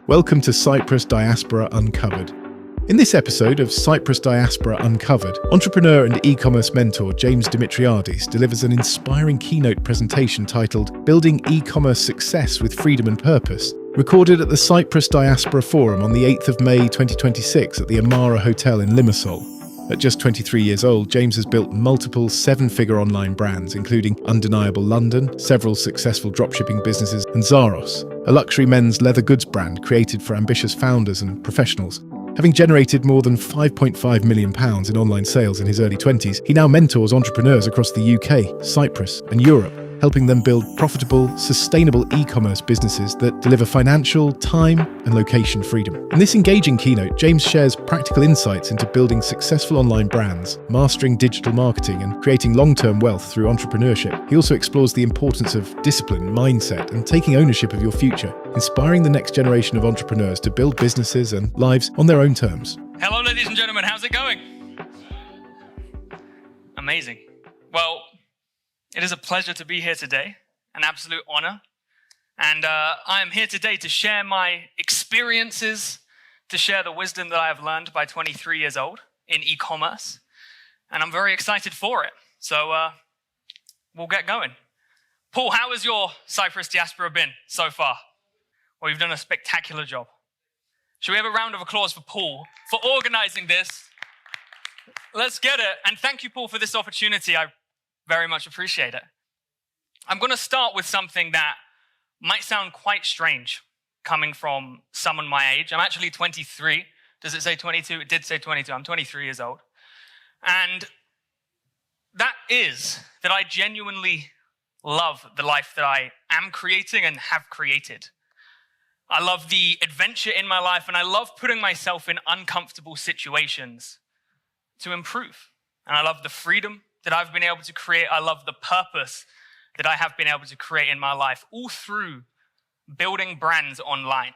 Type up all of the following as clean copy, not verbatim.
Welcome to Cyprus Diaspora Uncovered. In this episode of Cyprus Diaspora Uncovered, entrepreneur and e-commerce mentor James Demetriades delivers an inspiring keynote presentation titled Building E-commerce Success with Freedom and Purpose, recorded at the Cyprus Diaspora Forum on the 8th of May 2026 at the AMARA Hotel in Limassol. At just 23 years old, James has built multiple seven-figure online brands, including Undeniable London, several successful dropshipping businesses, and ZAROS, a luxury men's leather goods brand created for ambitious founders and professionals. Having generated more than £5.5 million in online sales in his early 20s, he now mentors entrepreneurs across the UK, Cyprus, and Europe, helping them build profitable, sustainable e-commerce businesses that deliver financial, time, and location freedom. In this engaging keynote, James shares practical insights into building successful online brands, mastering digital marketing, and creating long-term wealth through entrepreneurship. He also explores the importance of discipline, mindset, and taking ownership of your future, inspiring the next generation of entrepreneurs to build businesses and lives on their own terms. Hello, ladies and gentlemen. How's it going? Amazing. Well, it is a pleasure to be here today, an absolute honor. And I am here today to share my experiences, to share the wisdom that I have learned by 23 years old in e-commerce. And I'm very excited for it. So we'll get going. Paul, how has your Cyprus Diaspora been so far? Well, you've done a spectacular job. Should we have a round of applause for Paul for organizing this? Let's get it. And thank you, Paul, for this opportunity. I very much appreciate it. I'm going to start with something that might sound quite strange coming from someone my age. I'm actually 23. Does it say 22? It did say 22. I'm 23 years old. And that is that I genuinely love the life that I am creating and have created. I love the adventure in my life, and I love putting myself in uncomfortable situations to improve. And I love the freedom that I've been able to create. I love the purpose that I have been able to create in my life, all through building brands online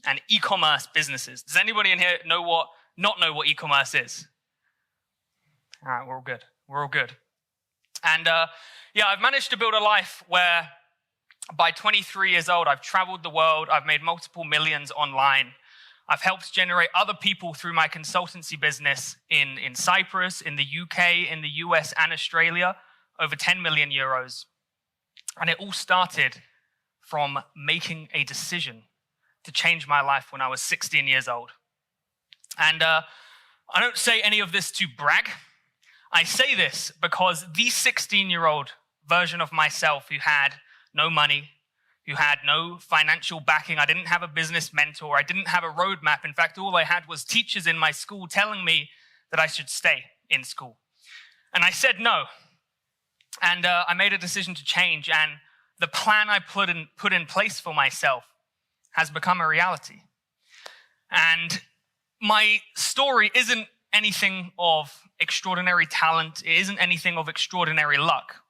and e-commerce businesses. Does anybody in here not know what e-commerce is? All right, we're all good. We're all good. And I've managed to build a life where by 23 years old, I've traveled the world. I've made multiple millions online. I've helped generate other people through my consultancy business in Cyprus, in the UK, in the US, and Australia, over 10 million euros. And it all started from making a decision to change my life when I was 16 years old. And I don't say any of this to brag. I say this because the 16-year-old version of myself who had no money, who had no financial backing. I didn't have a business mentor. I didn't have a roadmap. In fact, all I had was teachers in my school telling me that I should stay in school. And I said no. And I made a decision to change. And the plan I put in place for myself has become a reality. And my story isn't anything of extraordinary talent. It isn't anything of extraordinary luck.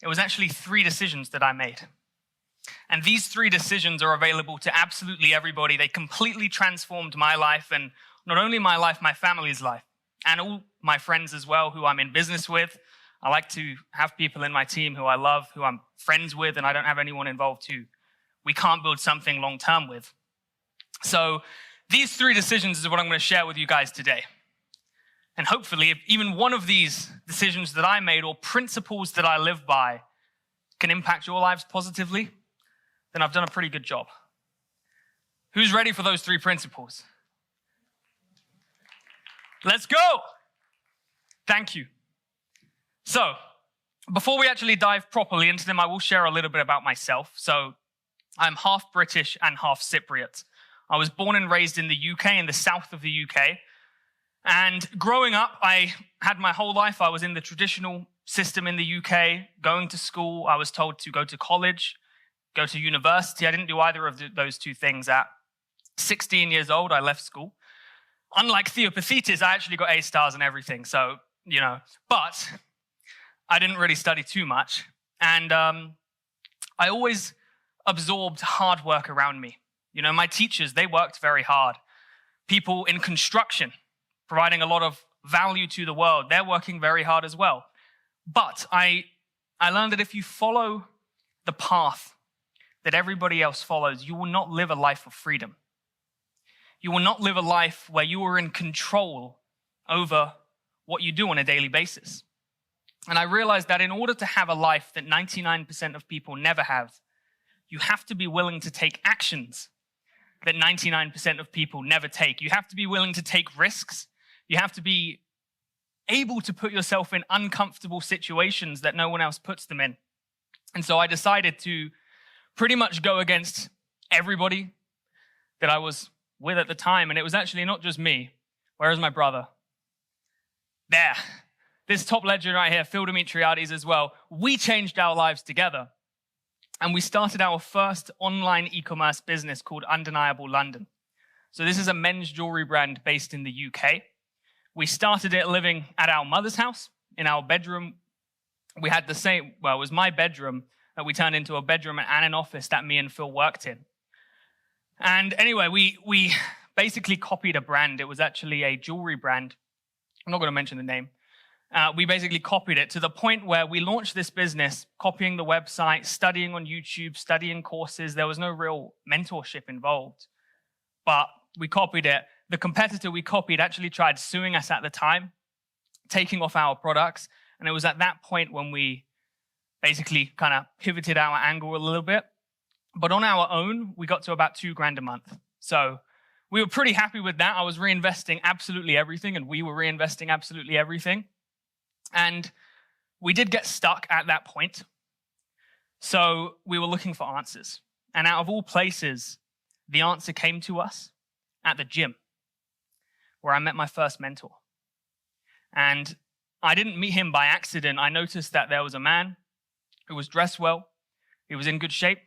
It was actually 3 decisions that I made. And these 3 decisions are available to absolutely everybody. They completely transformed my life, and not only my life, my family's life, and all my friends as well who I'm in business with. I like to have people in my team who I love, who I'm friends with, and I don't have anyone involved who we can't build something long-term with. So these 3 decisions is what I'm going to share with you guys today. And hopefully, if even one of these decisions that I made or principles that I live by can impact your lives positively, then I've done a pretty good job. Who's ready for those 3 principles? Let's go. Thank you. So, before we actually dive properly into them, I will share a little bit about myself. So, I'm half British and half Cypriot. I was born and raised in the UK, in the south of the UK. And growing up, I had my whole life, I was in the traditional system in the UK, going to school. I was told to go to college, go to university. I didn't do either of those 2 things. At 16 years old, I left school. Unlike Theopathites, I actually got A stars and everything. So, but I didn't really study too much. And I always absorbed hard work around me. My teachers, they worked very hard. People in construction, providing a lot of value to the world, they're working very hard as well. But I learned that if you follow the path that everybody else follows, you will not live a life of freedom. You will not live a life where you are in control over what you do on a daily basis. And I realized that in order to have a life that 99% of people never have, you have to be willing to take actions that 99% of people never take. You have to be willing to take risks. You have to be able to put yourself in uncomfortable situations that no one else puts them in. And so I decided to pretty much go against everybody that I was with at the time. And it was actually not just me. Where is my brother? There. This top legend right here, Phil Demetriades as well. We changed our lives together. And we started our first online e-commerce business called Undeniable London. So this is a men's jewelry brand based in the UK. We started it living at our mother's house in our bedroom. We had the same, well, it was my bedroom that we turned into a bedroom and an office that me and Phil worked in. And anyway, we basically copied a brand. It was actually a jewelry brand. I'm not going to mention the name. We basically copied it to the point where we launched this business, copying the website, studying on YouTube, studying courses. There was no real mentorship involved, but we copied it. The competitor we copied actually tried suing us at the time, taking off our products. And it was at that point when we basically kind of pivoted our angle a little bit. But on our own, we got to about $2,000 a month. So we were pretty happy with that. I was reinvesting absolutely everything, and we were reinvesting absolutely everything. And we did get stuck at that point. So we were looking for answers. And out of all places, the answer came to us at the gym, where I met my first mentor. And I didn't meet him by accident. I noticed that there was a man who was dressed well. He was in good shape.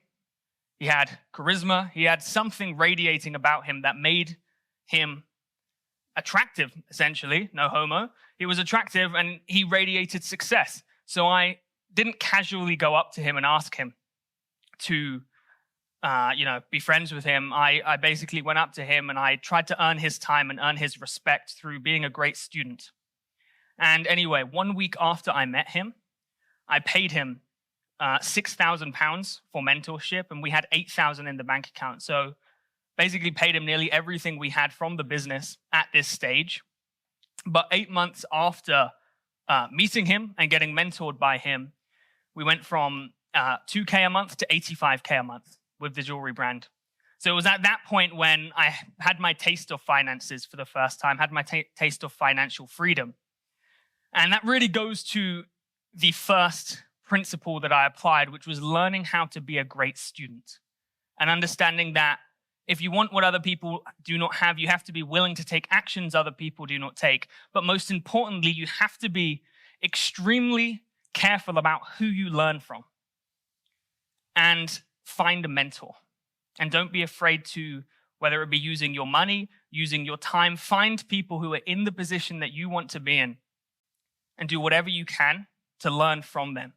He had charisma. He had something radiating about him that made him attractive, essentially. No homo. He was attractive and he radiated success. So I didn't casually go up to him and ask him to, be friends with him. I basically went up to him and I tried to earn his time and earn his respect through being a great student. And anyway, 1 week after I met him, I paid him £6,000 for mentorship, and we had $8,000 in the bank account. So basically paid him nearly everything we had from the business at this stage. But 8 months after meeting him and getting mentored by him, we went from $2K a month to $85K a month with the jewelry brand. So it was at that point when I had my taste of finances for the first time, had my taste of financial freedom. And that really goes to the first principle that I applied, which was learning how to be a great student and understanding that if you want what other people do not have, you have to be willing to take actions other people do not take. But most importantly, you have to be extremely careful about who you learn from and find a mentor. And don't be afraid to, whether it be using your money, using your time, find people who are in the position that you want to be in and do whatever you can to learn from them.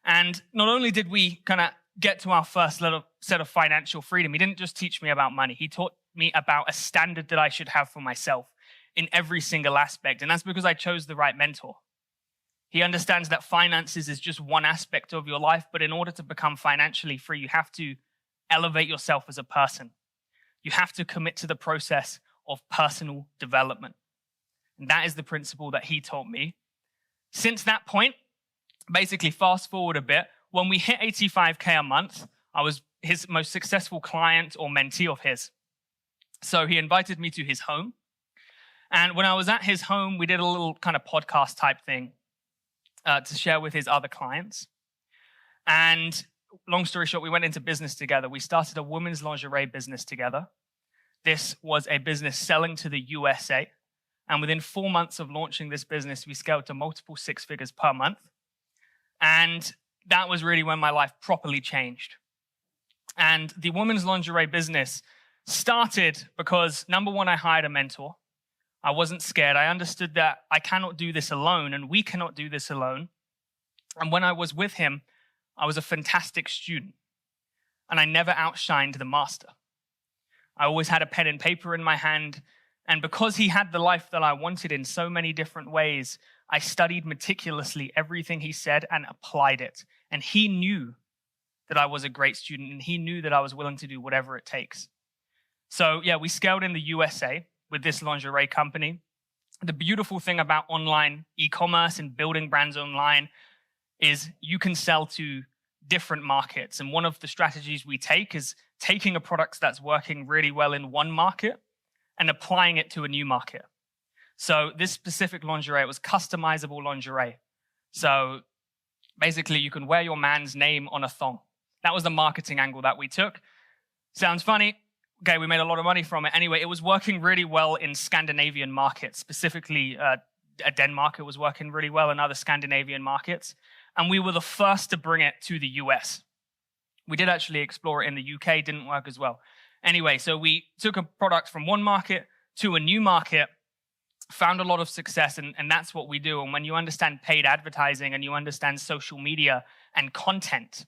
And not only did we kind of get to our first little set of financial freedom, he didn't just teach me about money. He taught me about a standard that I should have for myself in every single aspect. And that's because I chose the right mentor. He understands that finances is just one aspect of your life, but in order to become financially free, you have to elevate yourself as a person. You have to commit to the process of personal development. And that is the principle that he taught me. Since that point, basically fast forward a bit, when we hit 85K a month, I was his most successful client or mentee of his. So he invited me to his home. And when I was at his home, we did a little kind of podcast type thing to share with his other clients. And long story short, we went into business together. We started a women's lingerie business together. This was a business selling to the USA. And within 4 months of launching this business, we scaled to multiple six figures per month. And that was really when my life properly changed. And the women's lingerie business started because, number one, I hired a mentor. I wasn't scared. I understood that I cannot do this alone, and we cannot do this alone. And when I was with him, I was a fantastic student, and I never outshined the master. I always had a pen and paper in my hand, and because he had the life that I wanted in so many different ways, I studied meticulously everything he said and applied it. And he knew that I was a great student, and he knew that I was willing to do whatever it takes. So yeah, we scaled in the USA with this lingerie company. The beautiful thing about online e-commerce and building brands online is you can sell to different markets. And one of the strategies we take is taking a product that's working really well in one market and applying it to a new market. So this specific lingerie, it was customizable lingerie. So basically you can wear your man's name on a thong. That was the marketing angle that we took. Sounds funny. Okay, we made a lot of money from it. Anyway, it was working really well in Scandinavian markets, specifically Denmark. It was working really well in other Scandinavian markets. And we were the first to bring it to the US. We did actually explore it in the UK, didn't work as well. Anyway, so we took a product from one market to a new market, found a lot of success, and that's what we do. And when you understand paid advertising and you understand social media and content,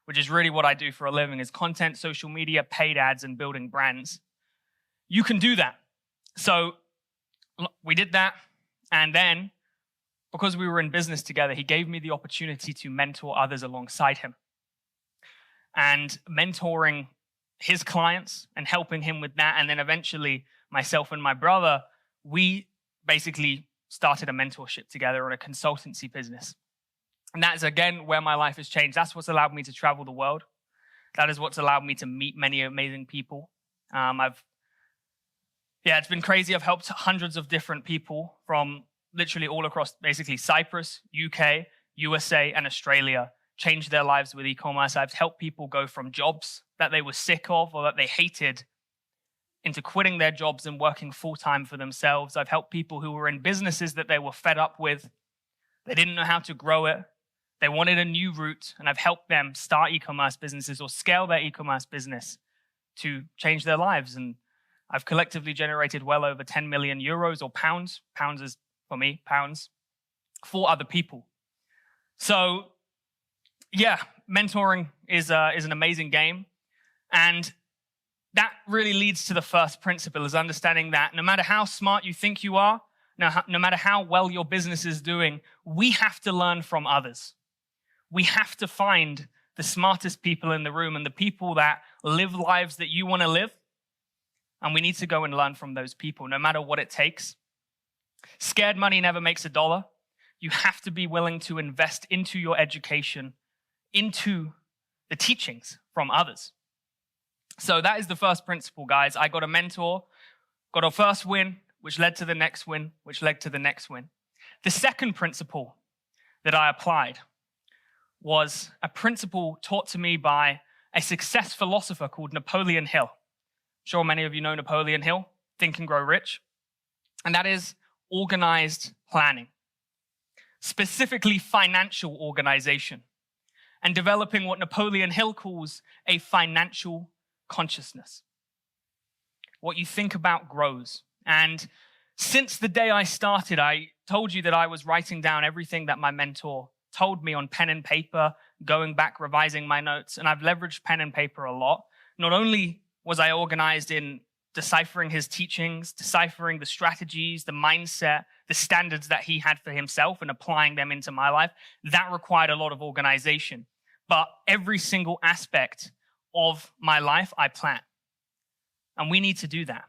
which is really what I do for a living, is content, social media, paid ads, and building brands, you can do that. So we did that, and then because we were in business together, he gave me the opportunity to mentor others alongside him. And mentoring his clients and helping him with that, and then eventually myself and my brother, we basically started a mentorship together on a consultancy business. And that is, again, where my life has changed. That's what's allowed me to travel the world. That is what's allowed me to meet many amazing people. It's been crazy. I've helped hundreds of different people from literally all across basically Cyprus, UK, USA, and Australia change their lives with e-commerce. I've helped people go from jobs that they were sick of or that they hated into quitting their jobs and working full-time for themselves. I've helped people who were in businesses that they were fed up with. They didn't know how to grow it. They wanted a new route, and I've helped them start e-commerce businesses or scale their e-commerce business to change their lives. And I've collectively generated well over 10 million euros or pounds. Pounds is, for me, pounds, for other people. So, yeah, mentoring is an amazing game. And that really leads to the first principle, is understanding that no matter how smart you think you are, no matter how well your business is doing, we have to learn from others. We have to find the smartest people in the room and the people that live lives that you want to live. And we need to go and learn from those people, no matter what it takes. Scared money never makes a dollar. You have to be willing to invest into your education, into the teachings from others. So that is the first principle, guys. I got a mentor, got a first win, which led to the next win, which led to the next win. The second principle that I applied was a principle taught to me by a success philosopher called Napoleon Hill. I'm sure many of you know Napoleon Hill, Think and Grow Rich. And that is organized planning, specifically financial organization, and developing what Napoleon Hill calls a financial consciousness. What you think about grows. And since the day I started, I told you that I was writing down everything that my mentor told me on pen and paper, going back, revising my notes, and I've leveraged pen and paper a lot. Not only was I organized in deciphering his teachings, deciphering the strategies, the mindset, the standards that he had for himself and applying them into my life, that required a lot of organization. But every single aspect of my life, I plan. And we need to do that.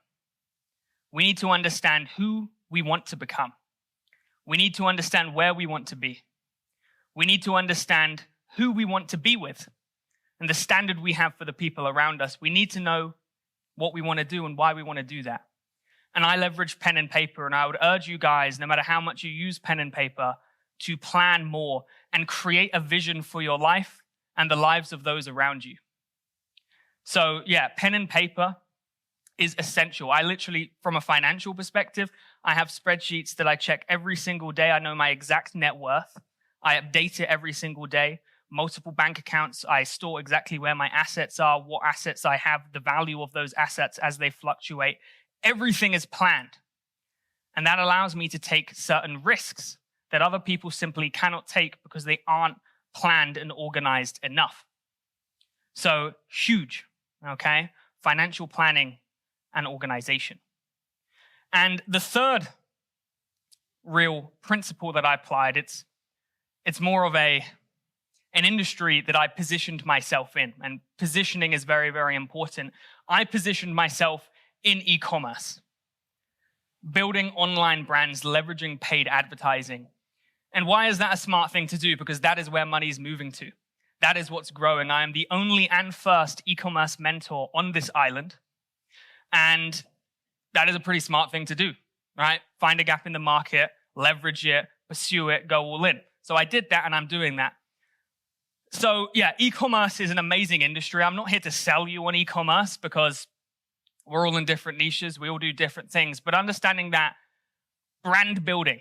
We need to understand who we want to become. We need to understand where we want to be. We need to understand who we want to be with and the standard we have for the people around us. We need to know what we want to do and why we want to do that. And I leverage pen and paper, and I would urge you guys, no matter how much you use pen and paper, to plan more and create a vision for your life and the lives of those around you. So yeah, pen and paper is essential. I literally, from a financial perspective, I have spreadsheets that I check every single day. I know my exact net worth. I update it every single day. Multiple bank accounts. I store exactly where my assets are, what assets I have, the value of those assets as they fluctuate. Everything is planned. And that allows me to take certain risks that other people simply cannot take because they aren't planned and organized enough. So huge, okay? Financial planning and organization. And the third real principle that I applied, it's more of a an industry that I positioned myself in. And positioning is very, very important. I positioned myself in e-commerce, building online brands, leveraging paid advertising. And why is that a smart thing to do? Because that is where money is moving to. That is what's growing. I am the only and first e-commerce mentor on this island. And that is a pretty smart thing to do, right? Find a gap in the market, leverage it, pursue it, go all in. So I did that and I'm doing that. So yeah, e-commerce is an amazing industry. I'm not here to sell you on e-commerce because we're all in different niches. We all do different things. But understanding that brand building,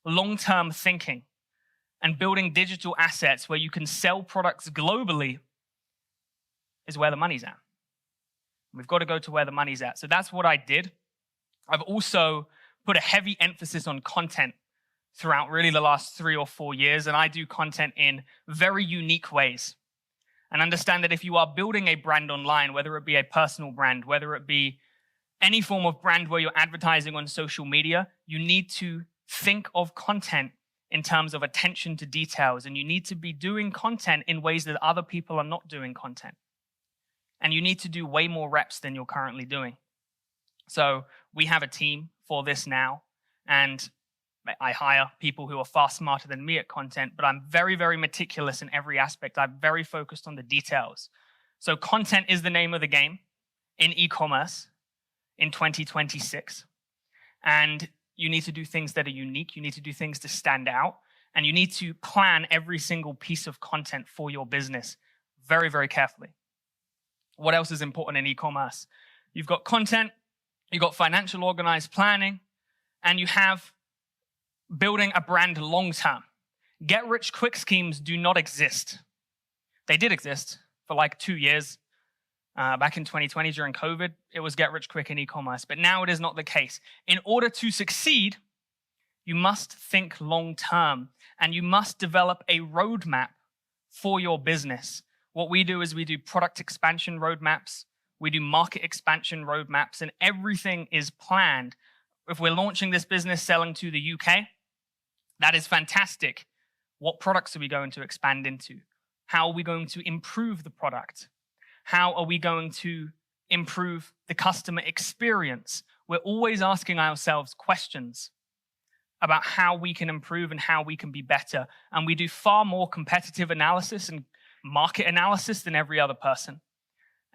long-term thinking, and building digital assets where you can sell products globally is where the money's at. We've got to go to where the money's at. So that's what I did. I've also put a heavy emphasis on content throughout really the last 3 or 4 years, and I do content in very unique ways. And understand that if you are building a brand online, whether it be a personal brand, whether it be any form of brand where you're advertising on social media, you need to think of content in terms of attention to details, and you need to be doing content in ways that other people are not doing content. And you need to do way more reps than you're currently doing. So we have a team for this now, and I hire people who are far smarter than me at content, but I'm very, very meticulous in every aspect. I'm very focused on the details. So content is the name of the game in e-commerce in 2026. And you need to do things that are unique. You need to do things to stand out. And you need to plan every single piece of content for your business very, very carefully. What else is important in e-commerce? You've got content, you've got financial organized planning, and you have building a brand long-term. Get-rich-quick schemes do not exist. They did exist for like 2 years. Back in 2020 during COVID, it was get-rich-quick in e-commerce, but now it is not the case. In order to succeed, you must think long-term, and you must develop a roadmap for your business. What we do is we do product expansion roadmaps, we do market expansion roadmaps, and everything is planned. If we're launching this business selling to the UK, that is fantastic. What products are we going to expand into? How are we going to improve the product? How are we going to improve the customer experience? We're always asking ourselves questions about how we can improve and how we can be better. And we do far more competitive analysis and market analysis than every other person.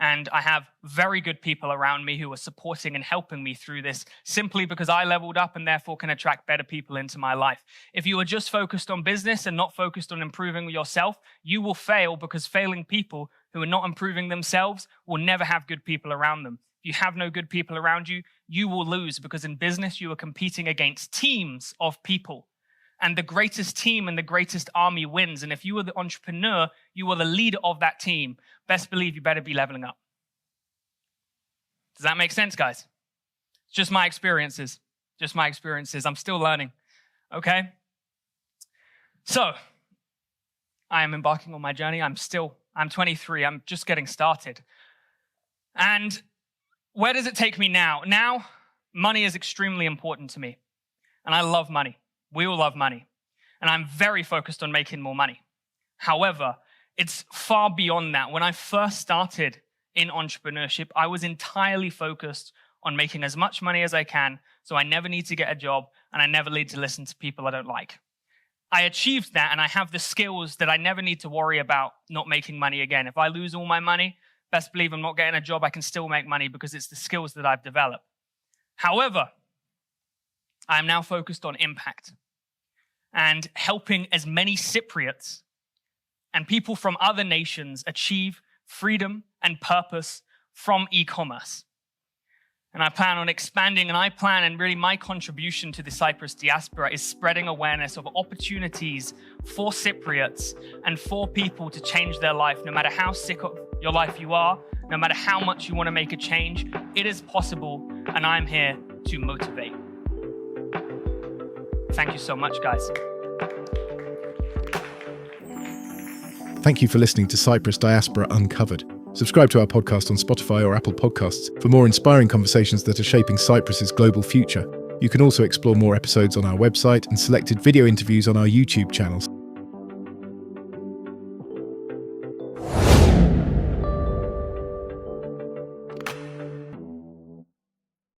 And I have very good people around me who are supporting and helping me through this simply because I leveled up and therefore can attract better people into my life. If you are just focused on business and not focused on improving yourself, you will fail because failing people who are not improving themselves will never have good people around them. If you have no good people around you, you will lose because in business, you are competing against teams of people. And the greatest team and the greatest army wins. And if you are the entrepreneur, you are the leader of that team. Best believe you better be leveling up. Does that make sense, guys? It's just my experiences. Just my experiences. I'm still learning. Okay? So, I am embarking on my journey. I'm 23. I'm just getting started. And where does it take me now? Now, money is extremely important to me. And I love money. We all love money. And I'm very focused on making more money. However, it's far beyond that. When I first started in entrepreneurship, I was entirely focused on making as much money as I can so I never need to get a job and I never need to listen to people I don't like. I achieved that and I have the skills that I never need to worry about not making money again. If I lose all my money, best believe I'm not getting a job, I can still make money because it's the skills that I've developed. However, I am now focused on impact and helping as many Cypriots and people from other nations achieve freedom and purpose from e-commerce. And I plan on expanding, and really my contribution to the Cyprus diaspora is spreading awareness of opportunities for Cypriots and for people to change their life. No matter how sick of your life you are, no matter how much you want to make a change, it is possible, and I'm here to motivate. Thank you so much, guys. Thank you for listening to Cyprus Diaspora Uncovered. Subscribe to our podcast on Spotify or Apple Podcasts for more inspiring conversations that are shaping Cyprus's global future. You can also explore more episodes on our website and selected video interviews on our YouTube channels.